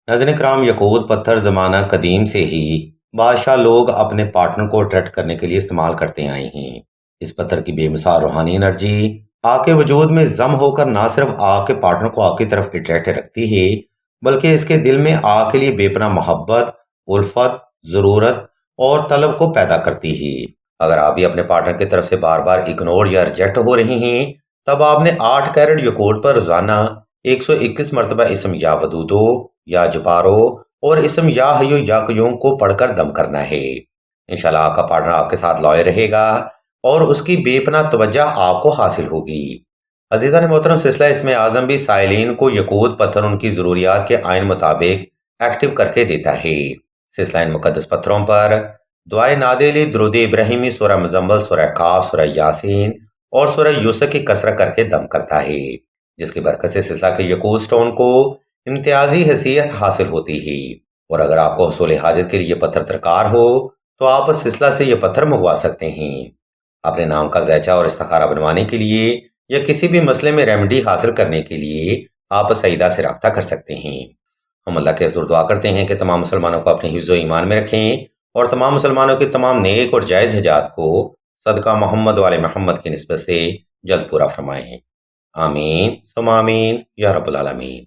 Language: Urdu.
ناظرین کرام، یقوت پتھر زمانہ قدیم سے ہی بادشاہ لوگ اپنے پارٹنر کو اٹریکٹ کرنے کے لیے استعمال کرتے آئے ہیں۔ اس پتھر کی بے مثال روحانی انرجی آگ کے وجود میں ضم ہو کر نہ صرف آگ کے پارٹنر کو آگ کی طرف اٹریکٹ رکھتی ہے، بلکہ اس کے دل میں آگ کے لیے بے پناہ محبت، الفت، ضرورت اور طلب کو پیدا کرتی ہے۔ اگر آپ بھی اپنے پارٹنر کی طرف سے بار بار اگنور یا ریجیکٹ ہو رہی ہیں، تب آپ نے 8 کیرٹ یقوت پر روزانہ 121 مرتبہ اسم یا ودودو یا جبارو اور اسم یا حیو یا قیوم کو پڑھ کر دم کرنا ہے۔ انشاءاللہ آپ کا پارٹنر آپ کے ساتھ لائل رہے گا اور اس کی بے پناہ توجہ آپ کو حاصل ہوگی۔ عزیزان محترم، سلسلہ اسم اعظم بھی سائلین کو یقوت پتھر ان کی ضروریات کے آئین مطابق ایکٹیو کر کے دیتا ہے۔ سلسلہ ان مقدس پتھروں پر دعائے نادیلی، درود ابراہیمی، سورہ مزمل، سورہ کاف، سورہ یاسین اور سورہ یوسف کی کثرت کر کے دم کرتا ہے، جس کی برکت سے سلسلہ کے یقوت سٹون کو امتیازی حیثیت حاصل ہوتی ہے۔ اور اگر آپ کو حصول حاجت کے لیے یہ پتھر درکار ہو تو آپ سلسلہ سے یہ پتھر منگوا سکتے ہیں۔ اپنے نام کا ذائچہ اور استخارہ بنوانے کے لیے یا کسی بھی مسئلے میں ریمیڈی حاصل کرنے کے لیے آپ سعیدہ سے رابطہ کر سکتے ہیں۔ ہم اللہ کے حضور دعا کرتے ہیں کہ تمام مسلمانوں کو اپنے حفظ و ایمان میں رکھیں اور تمام مسلمانوں کی تمام نیک اور جائز حاجات کو صدقہ محمد و آل محمد کی نسبت سے جلد پورا فرمائیں۔ آمین ثم آمین یا رب العالمین۔